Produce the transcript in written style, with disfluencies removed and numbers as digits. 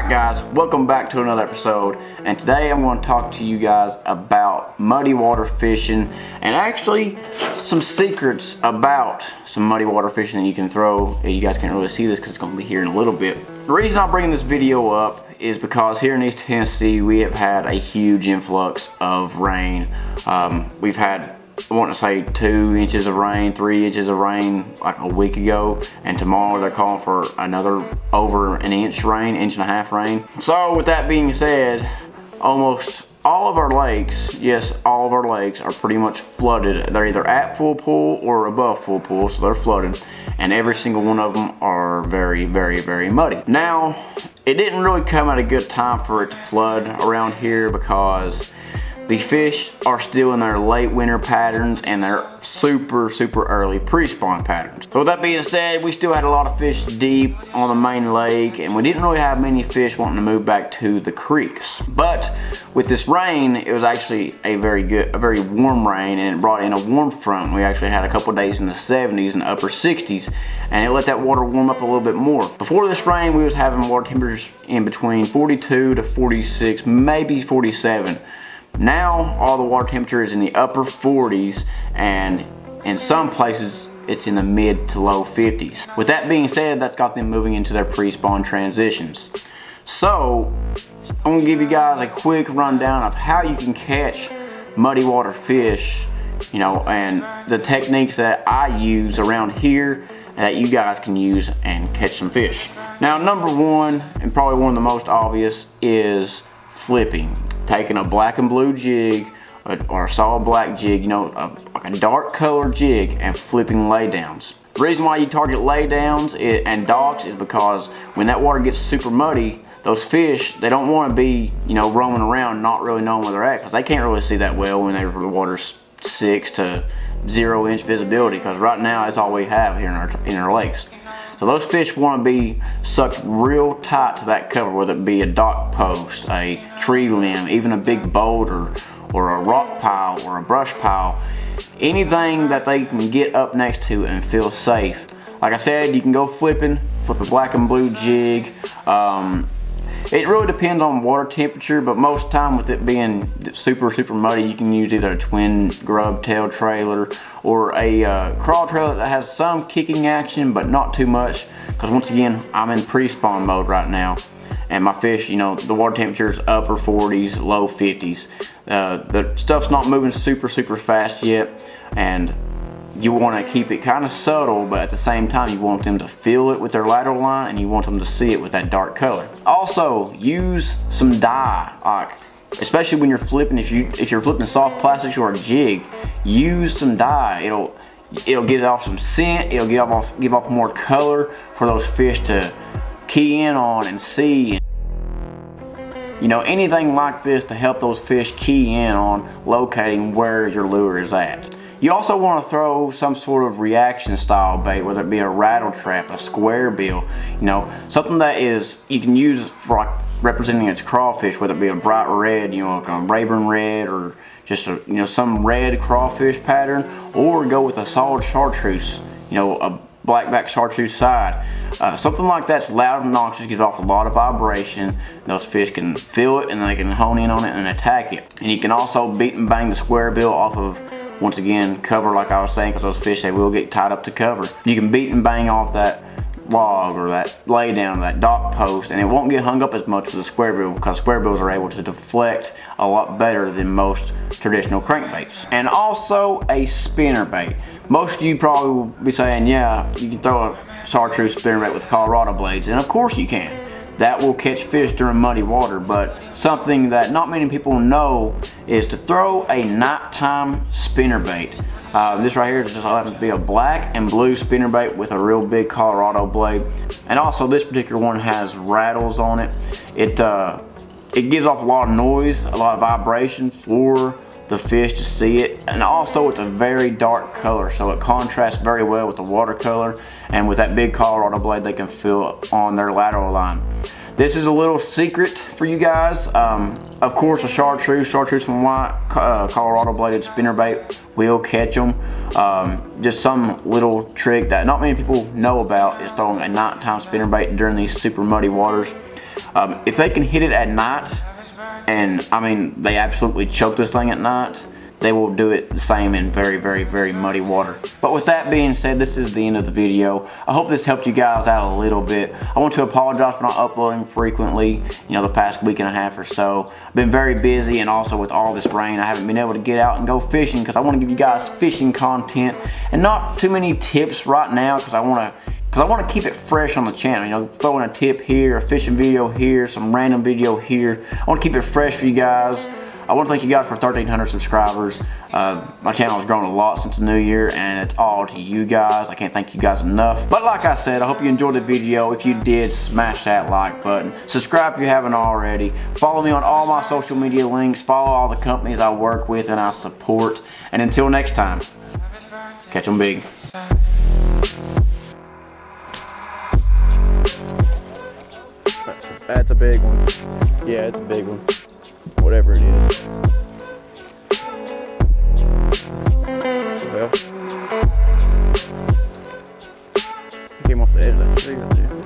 Alright guys, welcome back to another episode, and today I'm going to talk to you guys about muddy water fishing and actually some secrets about some muddy water fishing that you can throw. You guys can't really see this because it's going to be here in a little bit. The reason I'm bringing this video up is because here in East Tennessee we have had a huge influx of rain. We've had, I want to say 2 inches of rain, 3 inches of rain like a week ago, and tomorrow they're calling for another over an inch rain, inch and a half rain. So with that being said, almost all of our lakes, yes, all of our lakes are pretty much flooded. They're either at full pool or above full pool, so they're flooded, and every single one of them are very, very, very muddy. Now, it didn't really come at a good time for it to flood around here because the fish are still in their late winter patterns and their super early pre-spawn patterns. So with that being said, we still had a lot of fish deep on the main lake, and we didn't really have many fish wanting to move back to the creeks. But with this rain, it was actually a very warm rain, and it brought in a warm front. We actually had a couple days in the 70s and upper 60s, and it let that water warm up a little bit more. Before this rain, we was having water temperatures in between 42 to 46, maybe 47. Now all the water temperature is in the upper 40s, and in some places it's in the mid to low 50s. With that being said, that's got them moving into their pre-spawn transitions. So I'm gonna give you guys a quick rundown of how you can catch muddy water fish, you know, and the techniques that I use around here that you guys can use and catch some fish. Now, number one, and probably one of the most obvious, is flipping. Taking a black and blue jig or a solid black jig, you know, like a dark color jig, and flipping laydowns. The reason why you target laydowns and docks is because when that water gets super muddy, those fish, they don't want to be, you know, roaming around not really knowing where they're at, because they can't really see that well when the water's 6 to 0 inch visibility, because right now that's all we have here in our lakes. So those fish want to be sucked real tight to that cover, whether it be a dock post, a tree limb, even a big boulder, or a rock pile, or a brush pile. Anything that they can get up next to and feel safe. Like I said, you can go flip a black and blue jig. It really depends on water temperature, but most time with it being super muddy, you can use either a twin grub tail trailer or a crawl trailer that has some kicking action, but not too much, because once again, I'm in pre-spawn mode right now, and my fish, you know, the water temperature is upper 40s, low 50s. The stuff's not moving super fast yet, and you want to keep it kind of subtle, but at the same time you want them to feel it with their lateral line, and you want them to see it with that dark color. Also, use some dye, like especially when you're flipping. If you're flipping soft plastics or a jig, use some dye. It'll get off some scent. It'll give off more color for those fish to key in on and see. You know, anything like this to help those fish key in on locating where your lure is at. You also want to throw some sort of reaction style bait, whether it be a rattle trap, a square bill, you know, something that is, you can use for like representing its crawfish, whether it be a bright red, you know, like a Rayburn red, or just a, you know, some red crawfish pattern, or go with a solid chartreuse, you know, a blackback chartreuse side. Something like that's loud and obnoxious, gives off a lot of vibration. Those fish can feel it and they can hone in on it and attack it. And you can also beat and bang the square bill off of, once again, cover, like I was saying, because those fish, they will get tied up to cover. You can beat and bang off that log or that lay down, that dock post, and it won't get hung up as much with a square bill, because square bills are able to deflect a lot better than most traditional crankbaits. And also a spinner bait. Most of you probably will be saying, yeah, you can throw a chartreuse spinner bait with Colorado blades, and of course you can. That will catch fish during muddy water, but something that not many people know is to throw a nighttime spinner bait. This right here is just happens to be a black and blue spinner bait with a real big Colorado blade. And also this particular one has rattles on it. It gives off a lot of noise, a lot of vibration for the fish to see it, and also it's a very dark color, so it contrasts very well with the watercolor, and with that big Colorado blade they can feel it on their lateral line. This is a little secret for you guys. Of course, a chartreuse and white Colorado bladed spinnerbait will catch them. Just some little trick that not many people know about is throwing a nighttime spinnerbait during these super muddy waters. If they can hit it at night, and I mean they absolutely choke this thing at night, they will do it the same in very, very, very muddy water. But with that being said, this is the end of the video. I hope this helped you guys out a little bit. I want to apologize for not uploading frequently, the past week and a half or so. I've been very busy, and also with all this rain, I haven't been able to get out and go fishing because I want to give you guys fishing content and not too many tips right now because I want to keep it fresh on the channel. Throwing a tip here, a fishing video here, some random video here. I want to keep it fresh for you guys. I want to thank you guys for 1,300 subscribers. My channel has grown a lot since the new year, and it's all to you guys. I can't thank you guys enough. But like I said, I hope you enjoyed the video. If you did, smash that like button. Subscribe if you haven't already. Follow me on all my social media links. Follow all the companies I work with and I support. And until next time, catch 'em big. That's a big one. Yeah, it's a big one. Whatever it is. Well, he came off the edge of that tree right there.